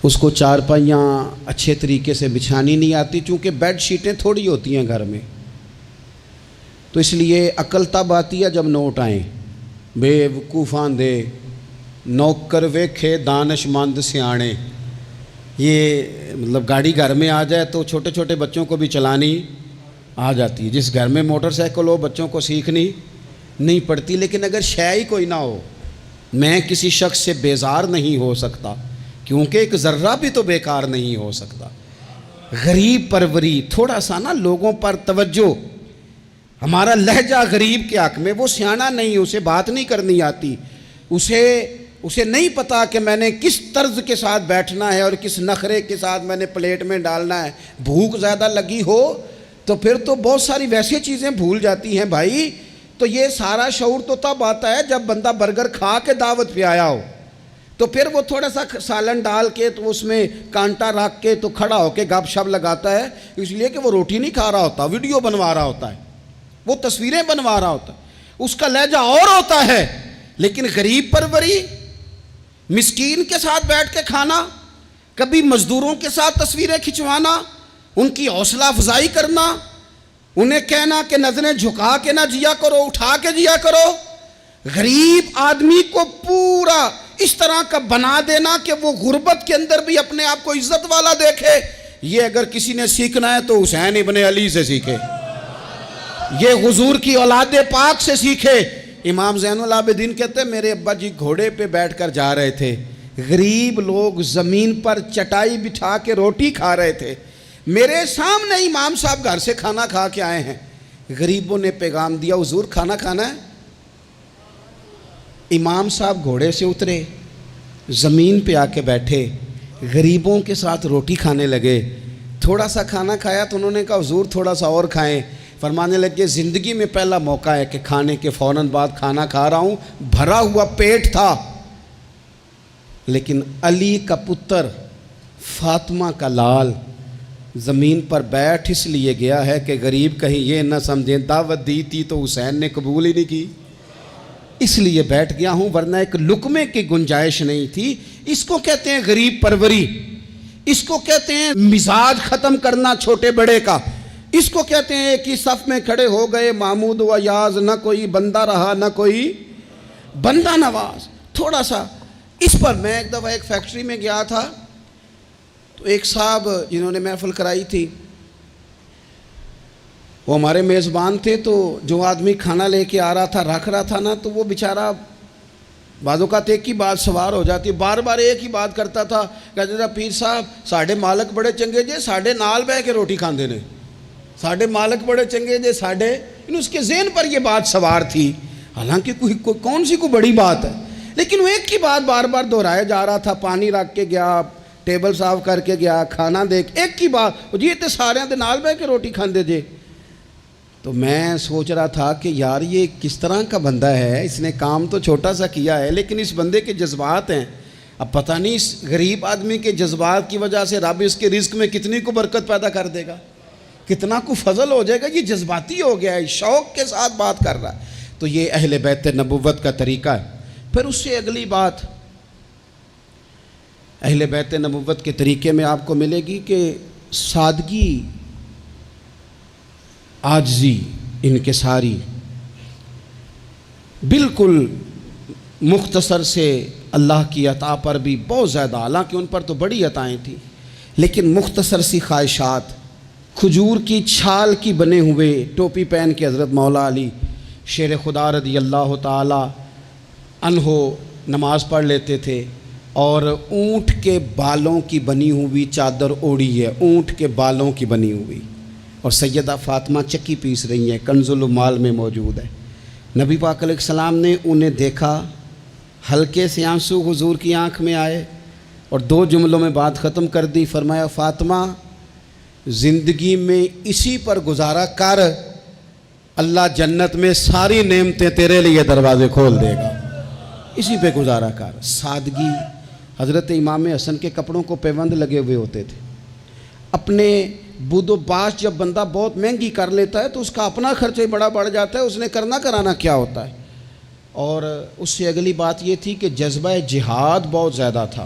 اس کو چارپائیاں اچھے طریقے سے بچھانی نہیں آتی، چونکہ بیڈ شیٹیں تھوڑی ہوتی ہیں گھر میں. تو اس لیے عقل تب آتی ہے جب نوٹ آئیں. بے وقوفاں دے نوکر ویکھے دانش مند سیانے. یہ مطلب گاڑی گھر میں آ جائے تو چھوٹے چھوٹے بچوں کو بھی چلانی آ جاتی ہے. جس گھر میں موٹر سائیکل ہو بچوں کو سیکھنی نہیں پڑتی. لیکن اگر شے ہی کوئی نہ ہو، میں کسی شخص سے بیزار نہیں ہو سکتا، کیونکہ ایک ذرہ بھی تو بیکار نہیں ہو سکتا. غریب پروری، تھوڑا سا نا لوگوں پر توجہ. ہمارا لہجہ غریب کے حق میں، وہ سیانا نہیں، اسے بات نہیں کرنی آتی، اسے نہیں پتا کہ میں نے کس طرز کے ساتھ بیٹھنا ہے اور کس نخرے کے ساتھ میں نے پلیٹ میں ڈالنا ہے. بھوک زیادہ لگی ہو تو پھر تو بہت ساری ویسی چیزیں بھول جاتی ہیں بھائی. تو یہ سارا شعور تو تب آتا ہے جب بندہ برگر کھا کے دعوت پہ آیا ہو، تو پھر وہ تھوڑا سا سالن ڈال کے تو اس میں کانٹا رکھ کے تو کھڑا ہو کے گپ شپ لگاتا ہے، اس لیے کہ وہ روٹی نہیں کھا رہا ہوتا، ویڈیو بنوا رہا ہوتا ہے، وہ تصویریں بنوا رہا ہوتا ہے، اس کا لہجہ اور ہوتا ہے. لیکن غریب پروری، مسکین کے ساتھ بیٹھ کے کھانا، کبھی مزدوروں کے ساتھ تصویریں کھنچوانا، ان کی حوصلہ افزائی کرنا، انہیں کہنا کہ نظریں جھکا کے نہ جیا کرو، اٹھا کے جیا کرو. غریب آدمی کو پورا اس طرح کا بنا دینا کہ وہ غربت کے اندر بھی اپنے آپ کو عزت والا دیکھے. یہ اگر کسی نے سیکھنا ہے تو حسین ابن علی سے سیکھے، یہ حضور کی اولاد پاک سے سیکھے. امام زین العابدین کہتے ہیں میرے ابا جی گھوڑے پہ بیٹھ کر جا رہے تھے، غریب لوگ زمین پر چٹائی بٹھا کے روٹی کھا رہے تھے. میرے سامنے امام صاحب گھر سے کھانا کھا کے آئے ہیں، غریبوں نے پیغام دیا حضور کھانا کھانا ہے۔ امام صاحب گھوڑے سے اترے، زمین پہ آ کے بیٹھے، غریبوں کے ساتھ روٹی کھانے لگے۔ تھوڑا سا کھانا کھایا تو انہوں نے کہا حضور تھوڑا سا اور کھائیں۔ فرمانے لگے زندگی میں پہلا موقع ہے کہ کھانے کے فوراً بعد کھانا کھا رہا ہوں، بھرا ہوا پیٹ تھا، لیکن علی کا پتر فاطمہ کا لال زمین پر بیٹھ اس لیے گیا ہے کہ غریب کہیں یہ نہ سمجھیں دعوت دی تھی تو حسین نے قبول ہی نہیں کی، اس لیے بیٹھ گیا ہوں، ورنہ ایک لقمے کی گنجائش نہیں تھی۔ اس کو کہتے ہیں غریب پروری، اس کو کہتے ہیں مزاج ختم کرنا چھوٹے بڑے کا، اس کو کہتے ہیں ایک ہی صف میں کھڑے ہو گئے محمود و یاز، نہ کوئی بندہ رہا نہ کوئی بندہ نواز۔ تھوڑا سا اس پر میں ایک دفعہ ایک فیکٹری میں گیا تھا، تو ایک صاحب جنہوں نے محفل کرائی تھی وہ ہمارے میزبان تھے، تو جو آدمی کھانا لے کے آ رہا تھا رکھ رہا تھا نا، تو وہ بیچارہ بعض اوقات ایک ہی بات سوار ہو جاتی، بار بار ایک ہی بات کرتا تھا، کہتے تھا پیر صاحب ساڑھے مالک بڑے چنگے جے ساڑھے نال بہ کے روٹی کھاندے نے، ساڑھے مالک بڑے چنگے جے ساڑھے، اس کے ذہن پر یہ بات سوار تھی، حالانکہ کون سی کوئی بڑی بات ہے، لیکن وہ ایک ہی بات بار بار دہرائے جا رہا تھا۔ پانی رکھ کے گیا، ٹیبل صاف کر کے گیا، کھانا دیکھ، ایک ہی بات، جی تے سارے دے نال بہ کے روٹی کھاندے جے۔ تو میں سوچ رہا تھا کہ یار یہ کس طرح کا بندہ ہے، اس نے کام تو چھوٹا سا کیا ہے لیکن اس بندے کے جذبات ہیں، اب پتہ نہیں اس غریب آدمی کے جذبات کی وجہ سے رب اس کے رزق میں کتنی کو برکت پیدا کر دے گا، کتنا کو فضل ہو جائے گا۔ یہ جذباتی ہو گیا ہے، شوق کے ساتھ بات کر رہا ہے، تو یہ اہل بیت نبوت کا طریقہ ہے۔ پھر اس سے اگلی بات اہل بیت نبوت کے طریقے میں آپ کو ملے گی کہ سادگی، عاجزی، انکساری، بالکل مختصر سے اللہ کی عطا پر بھی بہت زیادہ، حالانکہ ان پر تو بڑی عطائیں تھیں، لیکن مختصر سی خواہشات، کھجور کی چھال کی بنے ہوئے ٹوپی پہن کے حضرت مولا علی شیر خدا رضی اللہ تعالی عنہ نماز پڑھ لیتے تھے، اور اونٹ کے بالوں کی بنی ہوئی چادر اوڑھی ہے، اونٹ کے بالوں کی بنی ہوئی، اور سیدہ فاطمہ چکی پیس رہی ہیں، کنز المال میں موجود ہے۔ نبی پاک علیہ السلام نے انہیں دیکھا، ہلکے سے آنسو حضور کی آنکھ میں آئے اور 2 جملوں میں بات ختم کر دی، فرمایا فاطمہ زندگی میں اسی پر گزارا کر، اللہ جنت میں ساری نعمتیں تیرے لیے دروازے کھول دے گا، اسی پہ گزارا کر۔ سادگی، حضرت امام حسن کے کپڑوں کو پیوند لگے ہوئے ہوتے تھے، اپنے بود و باش جب بندہ بہت مہنگی کر لیتا ہے تو اس کا اپنا خرچہ ہی بڑا بڑھ جاتا ہے، اس نے کرنا کرانا کیا ہوتا ہے۔ اور اس سے اگلی بات یہ تھی کہ جذبہ جہاد بہت زیادہ تھا۔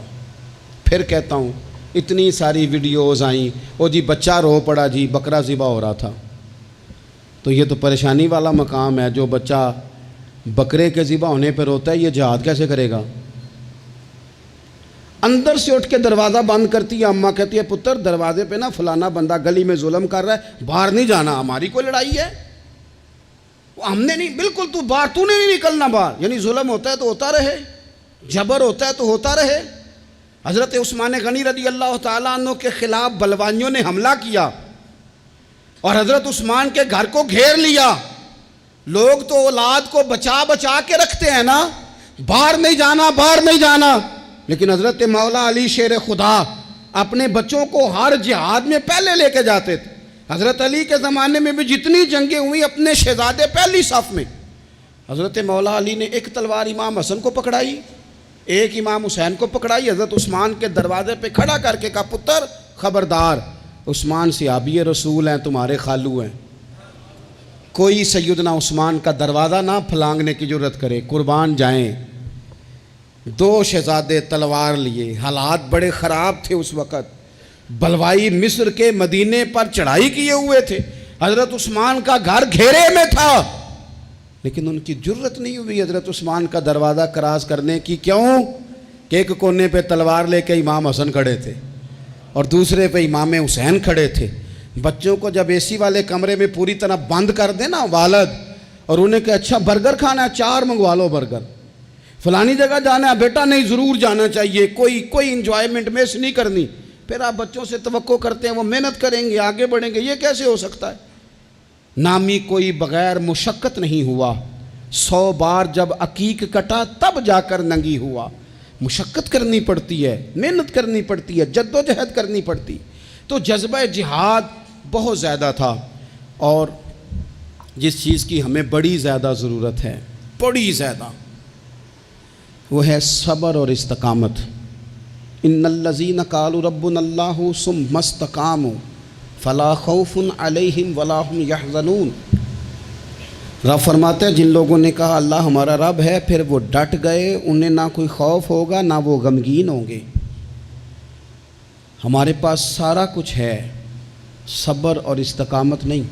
پھر کہتا ہوں اتنی ساری ویڈیوز آئیں، او جی بچہ رو پڑا جی بکرا ذبح ہو رہا تھا، تو یہ تو پریشانی والا مقام ہے، جو بچہ بکرے کے ذبح ہونے پہ روتا ہے یہ جہاد کیسے کرے گا؟ اندر سے اٹھ کے دروازہ بند کرتی ہے اماں، کہتی ہے پتر دروازے پہ نا فلانا بندہ گلی میں ظلم کر رہا ہے، باہر نہیں جانا، ہماری کوئی لڑائی ہے، ہم نے نہیں، بالکل تو باہر، تو نے نہیں نکلنا باہر، یعنی ظلم ہوتا ہے تو ہوتا رہے، جبر ہوتا ہے تو ہوتا رہے۔ حضرت عثمان غنی رضی اللہ تعالیٰ عنہ کے خلاف بلوانیوں نے حملہ کیا اور حضرت عثمان کے گھر کو گھیر لیا، لوگ تو اولاد کو بچا بچا کے رکھتے ہیں نا، باہر نہیں جانا باہر نہیں جانا، لیکن حضرت مولا علی شیر خدا اپنے بچوں کو ہر جہاد میں پہلے لے کے جاتے تھے۔ حضرت علی کے زمانے میں بھی جتنی جنگیں ہوئی اپنے شہزادے پہلی صف میں، حضرت مولا علی نے ایک تلوار امام حسن کو پکڑائی، ایک امام حسین کو پکڑائی، حضرت عثمان کے دروازے پہ کھڑا کر کے کہا پتر خبردار، عثمان صحابی رسول ہیں، تمہارے خالو ہیں، کوئی سیدنا عثمان کا دروازہ نہ پھلانگنے کی جرت کرے، قربان جائیں۔ 2 شہزادے تلوار لیے، حالات بڑے خراب تھے اس وقت، بلوائی مصر کے مدینے پر چڑھائی کیے ہوئے تھے، حضرت عثمان کا گھر گھیرے میں تھا، لیکن ان کی جرت نہیں ہوئی حضرت عثمان کا دروازہ کراس کرنے کی۔ کیوں؟ کہ ایک کونے پہ تلوار لے کے امام حسن کھڑے تھے اور دوسرے پہ امام حسین کھڑے تھے۔ بچوں کو جب اے سی والے کمرے میں پوری طرح بند کر دے نا والد، اور انہیں کہ اچھا برگر کھانا ہے، 4 منگوا لو برگر، فلانی جگہ جانا ہے بیٹا، نہیں ضرور جانا چاہیے، کوئی انجوائمنٹ مس نہیں کرنی، پھر آپ بچوں سے توقع کرتے ہیں وہ محنت کریں گے، آگے بڑھیں گے، یہ کیسے ہو سکتا ہے؟ نامی کوئی بغیر مشقت نہیں ہوا، 100 بار جب عقیق کٹا تب جا کر ننگی ہوا۔ مشقت کرنی پڑتی ہے، محنت کرنی پڑتی ہے، جد و جہد کرنی پڑتی۔ تو جذبہ جہاد بہت زیادہ تھا، اور جس چیز کی ہمیں بڑی زیادہ ضرورت ہے، بڑی زیادہ، وہ ہے صبر اور استقامت۔ ان الذین قالوا ربنا اللہ ثم استقاموا فلا خوف علیہم ولا هم یحزنون۔ رب فرماتے ہیں جن لوگوں نے کہا اللہ ہمارا رب ہے، پھر وہ ڈٹ گئے، انہیں نہ کوئی خوف ہوگا نہ وہ غمگین ہوں گے۔ ہمارے پاس سارا کچھ ہے، صبر اور استقامت نہیں۔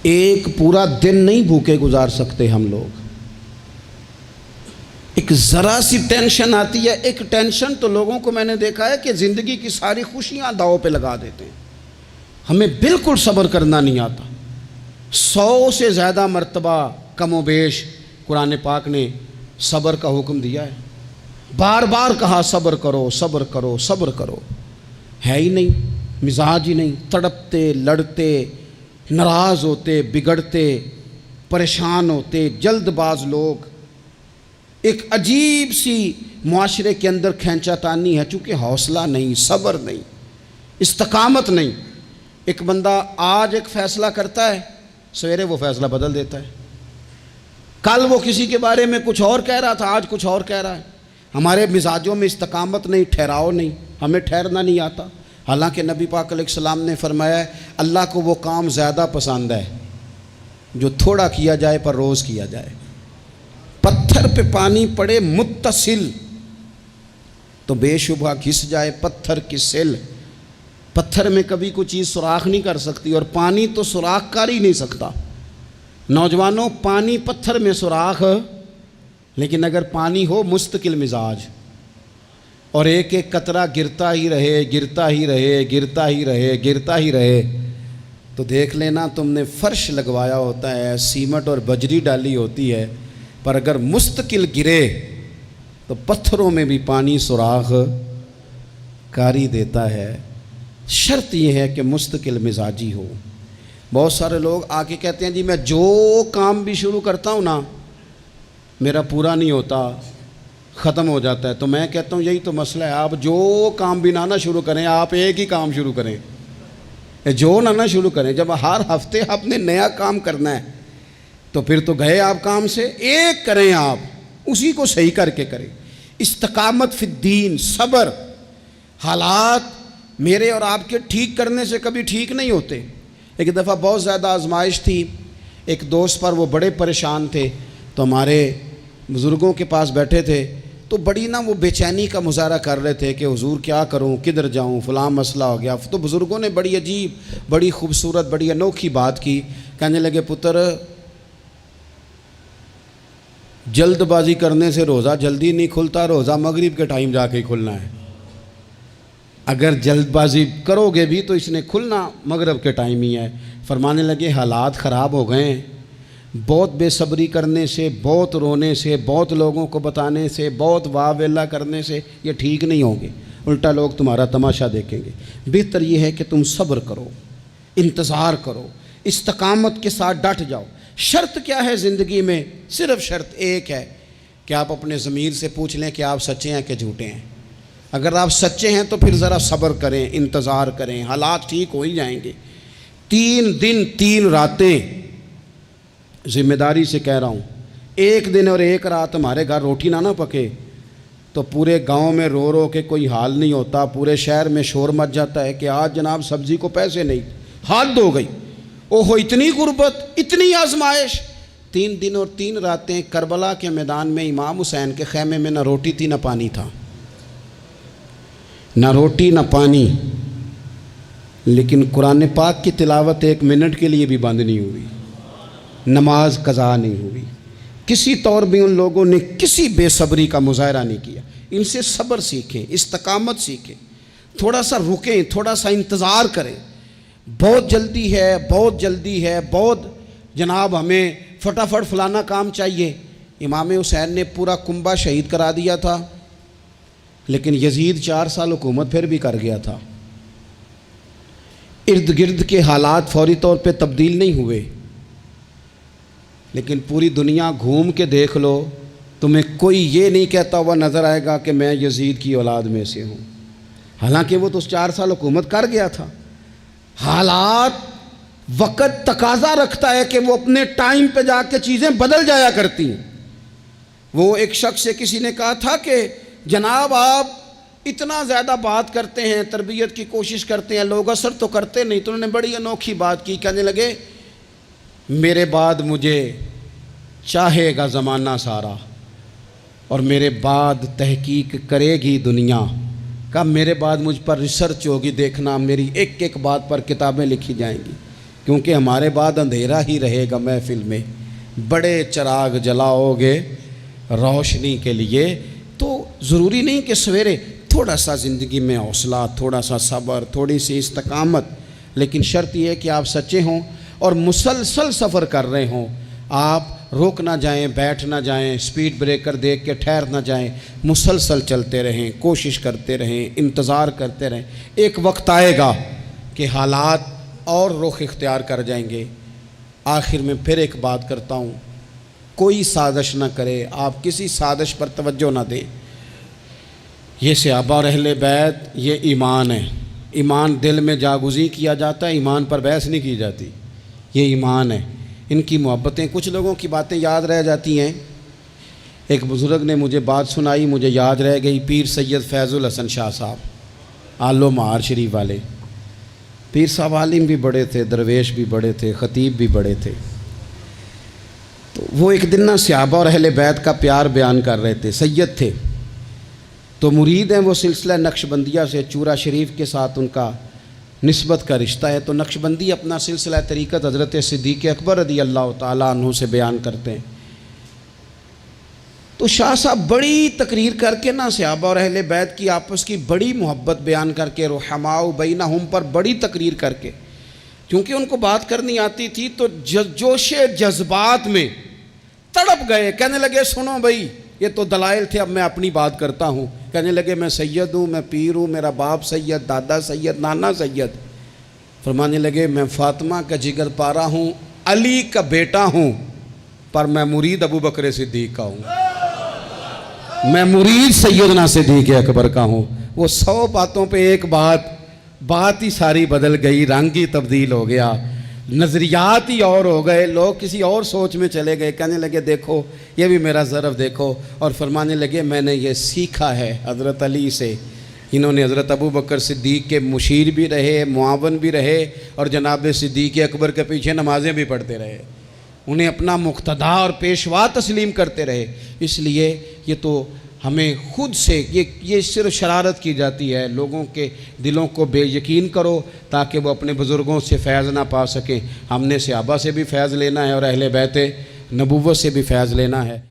ایک پورا دن نہیں بھوکے گزار سکتے ہم لوگ۔ ایک ذرا سی ٹینشن آتی ہے، ایک ٹینشن تو لوگوں کو میں نے دیکھا ہے کہ زندگی کی ساری خوشیاں داؤ پہ لگا دیتے ہیں۔ ہمیں بالکل صبر کرنا نہیں آتا۔ 100 سے زیادہ مرتبہ کم و بیش قرآن پاک نے صبر کا حکم دیا ہے، بار بار کہا صبر کرو صبر کرو صبر کرو، ہے ہی نہیں، مزاج ہی نہیں، تڑپتے لڑتے ناراض ہوتے بگڑتے پریشان ہوتے جلد باز لوگ۔ ایک عجیب سی معاشرے کے اندر کھینچا تانی ہے، چونکہ حوصلہ نہیں، صبر نہیں، استقامت نہیں۔ ایک بندہ آج ایک فیصلہ کرتا ہے، سویرے وہ فیصلہ بدل دیتا ہے۔ کل وہ کسی کے بارے میں کچھ اور کہہ رہا تھا، آج کچھ اور کہہ رہا ہے۔ ہمارے مزاجوں میں استقامت نہیں، ٹھہراؤ نہیں، ہمیں ٹھہرنا نہیں آتا۔ حالانکہ نبی پاک علیہ السلام نے فرمایا ہے اللہ کو وہ کام زیادہ پسند ہے جو تھوڑا کیا جائے پر روز کیا جائے۔ پتھر پہ پانی پڑے متصل تو بے شبہ گھس جائے پتھر کی سل۔ پتھر میں کبھی کوئی چیز سوراخ نہیں کر سکتی، اور پانی تو سوراخ کر ہی نہیں سکتا۔ نوجوانوں، پانی پتھر میں سوراخ، لیکن اگر پانی ہو مستقل مزاج اور ایک ایک قطرہ گرتا ہی رہے گرتا ہی رہے گرتا ہی رہے گرتا ہی رہے، تو دیکھ لینا تم نے فرش لگوایا ہوتا ہے، سیمنٹ اور بجری ڈالی ہوتی ہے، پر اگر مستقل گرے تو پتھروں میں بھی پانی سوراخ کاری دیتا ہے۔ شرط یہ ہے کہ مستقل مزاجی ہو۔ بہت سارے لوگ آ کے کہتے ہیں جی میں جو کام بھی شروع کرتا ہوں نا میرا پورا نہیں ہوتا، ختم ہو جاتا ہے۔ تو میں کہتا ہوں یہی تو مسئلہ ہے، آپ جو کام بھی نہ شروع کریں، آپ ایک ہی کام شروع کریں، جو نہ شروع کریں۔ جب ہر ہفتے آپ نے نیا کام کرنا ہے تو پھر تو گئے آپ کام سے، ایک کریں، آپ اسی کو صحیح کر کے کریں۔ استقامت فی الدین، صبر۔ حالات میرے اور آپ کے ٹھیک کرنے سے کبھی ٹھیک نہیں ہوتے۔ ایک دفعہ بہت زیادہ آزمائش تھی، ایک دوست پر، وہ بڑے پریشان تھے، تو ہمارے بزرگوں کے پاس بیٹھے تھے، تو بڑی وہ بے چینی کا مظاہرہ کر رہے تھے کہ حضور کیا کروں، کدھر جاؤں، فلاں مسئلہ ہو گیا۔ تو بزرگوں نے بڑی عجیب، بڑی خوبصورت، بڑی انوکھی بات کی۔ کہنے لگے پتر، جلد بازی کرنے سے روزہ جلدی نہیں کھلتا، روزہ مغرب کے ٹائم جا کے ہی کھلنا ہے۔ اگر جلد بازی کرو گے بھی تو اس نے کھلنا مغرب کے ٹائم ہی ہے۔ فرمانے لگے حالات خراب ہو گئے ہیں، بہت بے صبری کرنے سے، بہت رونے سے، بہت لوگوں کو بتانے سے، بہت واہ ویلا کرنے سے یہ ٹھیک نہیں ہوں گے، الٹا لوگ تمہارا تماشا دیکھیں گے۔ بہتر یہ ہے کہ تم صبر کرو، انتظار کرو، استقامت کے ساتھ ڈٹ جاؤ۔ شرط کیا ہے زندگی میں؟ صرف شرط ایک ہے کہ آپ اپنے ضمیر سے پوچھ لیں کہ آپ سچے ہیں کہ جھوٹے ہیں۔ اگر آپ سچے ہیں تو پھر ذرا صبر کریں، انتظار کریں، حالات ٹھیک ہو ہی جائیں گے۔ 3 دن 3 راتیں، ذمہ داری سے کہہ رہا ہوں، 1 دن اور 1 رات ہمارے گھر روٹی نہ پکے تو پورے گاؤں میں رو رو کے کوئی حال نہیں ہوتا، پورے شہر میں شور مچ جاتا ہے کہ آج جناب سبزی کو پیسے نہیں، حد ہو گئی، اوہو اتنی غربت، اتنی آزمائش۔ 3 دن اور 3 راتیں کربلا کے میدان میں امام حسین کے خیمے میں نہ روٹی تھی نہ پانی تھا، نہ روٹی نہ پانی، لیکن قرآن پاک کی تلاوت 1 منٹ کے لیے بھی بند نہیں ہوئی، نماز قضا نہیں ہوئی۔ کسی طور بھی ان لوگوں نے کسی بے صبری کا مظاہرہ نہیں کیا۔ ان سے صبر سیکھیں، استقامت سیکھیں، تھوڑا سا رکیں، تھوڑا سا انتظار کریں۔ بہت جلدی ہے، بہت جلدی ہے، بہت جناب ہمیں فٹافٹ فلانا کام چاہیے۔ امام حسین نے پورا کنبہ شہید کرا دیا تھا، لیکن یزید 4 سال حکومت پھر بھی کر گیا تھا۔ ارد گرد کے حالات فوری طور پہ تبدیل نہیں ہوئے، لیکن پوری دنیا گھوم کے دیکھ لو، تمہیں کوئی یہ نہیں کہتا ہوا نظر آئے گا کہ میں یزید کی اولاد میں سے ہوں، حالانکہ وہ تو 4 سال حکومت کر گیا تھا۔ حالات، وقت تقاضا رکھتا ہے کہ وہ اپنے ٹائم پہ جا کے چیزیں بدل جایا کرتی ہیں۔ وہ ایک شخص سے کسی نے کہا تھا کہ جناب آپ اتنا زیادہ بات کرتے ہیں، تربیت کی کوشش کرتے ہیں، لوگ اثر تو کرتے نہیں، تو انہوں نے بڑی انوکھی بات کی، کہنے لگے میرے بعد مجھے چاہے گا زمانہ سارا اور میرے بعد تحقیق کرے گی دنیا، کہ میرے بعد مجھ پر ریسرچ ہوگی، دیکھنا میری ایک ایک بات پر کتابیں لکھی جائیں گی، کیونکہ ہمارے بعد اندھیرا ہی رہے گا محفل میں، بڑے چراغ جلاؤ گے روشنی کے لیے۔ تو ضروری نہیں کہ سویرے تھوڑا سا زندگی میں حوصلہ، تھوڑا سا صبر، تھوڑی سی استقامت، لیکن شرط یہ ہے کہ آپ سچے ہوں اور مسلسل سفر کر رہے ہوں، آپ رک نہ جائیں، بیٹھ نہ جائیں، سپیڈ بریکر دیکھ کے ٹھہر نہ جائیں، مسلسل چلتے رہیں، کوشش کرتے رہیں، انتظار کرتے رہیں۔ ایک وقت آئے گا کہ حالات اور رخ اختیار کر جائیں گے۔ آخر میں پھر ایک بات کرتا ہوں، کوئی سازش نہ کرے، آپ کسی سازش پر توجہ نہ دیں۔ یہ صحابہ اور اہل بیت یہ ایمان ہے، ایمان دل میں جاگزی کیا جاتا ہے، ایمان پر بحث نہیں کی جاتی، یہ ایمان ہے۔ ان کی محبتیں، کچھ لوگوں کی باتیں یاد رہ جاتی ہیں۔ ایک بزرگ نے مجھے بات سنائی، مجھے یاد رہ گئی، پیر سید فیض الحسن شاہ صاحب، آل و مہار شریف والے پیر صاحب، عالم بھی بڑے تھے، درویش بھی بڑے تھے، خطیب بھی بڑے تھے۔ تو وہ ایک دن صحابہ اور اہل بیت کا پیار بیان کر رہے تھے، سید تھے، تو مرید ہیں وہ سلسلہ نقشبندیہ سے، چورا شریف کے ساتھ ان کا نسبت کا رشتہ ہے، تو نقشبندی اپنا سلسلہ طریقت حضرت صدیق اکبر رضی اللہ تعالیٰ عنہ سے بیان کرتے ہیں۔ تو شاہ صاحب بڑی تقریر کر کے صحابہ اور اہل بیت کی آپس کی بڑی محبت بیان کر کے، رحماء بینہم پر بڑی تقریر کر کے، کیونکہ ان کو بات کرنی آتی تھی، تو جوش جذبات میں تڑپ گئے، کہنے لگے سنو بھائی، یہ تو دلائل تھے، اب میں اپنی بات کرتا ہوں۔ کہنے لگے میں سید ہوں، میں پیر ہوں، میرا باپ سید، دادا سید، نانا سید۔ فرمانے لگے میں فاطمہ کا جگر پارا ہوں، علی کا بیٹا ہوں، پر میں مرید ابو بکر صدیق کا ہوں، میں مرید سیدنا صدیق اکبر کا ہوں۔ وہ 100 باتوں پہ ایک بات ہی ساری بدل گئی، رنگ ہی تبدیل ہو گیا، نظریات ہی اور ہو گئے، لوگ کسی اور سوچ میں چلے گئے، کہنے لگے دیکھو یہ بھی میرا ظرف دیکھو، اور فرمانے لگے میں نے یہ سیکھا ہے حضرت علی سے۔ انہوں نے حضرت ابو بکر صدیق کے مشیر بھی رہے، معاون بھی رہے، اور جناب صدیق اکبر کے پیچھے نمازیں بھی پڑھتے رہے، انہیں اپنا مقتدا اور پیشوا تسلیم کرتے رہے۔ اس لیے یہ تو ہمیں خود سے یہ صرف شرارت کی جاتی ہے، لوگوں کے دلوں کو بے یقین کرو تاکہ وہ اپنے بزرگوں سے فیض نہ پا سکیں۔ ہم نے صحابہ سے بھی فیض لینا ہے اور اہل بیت نبوت سے بھی فیض لینا ہے۔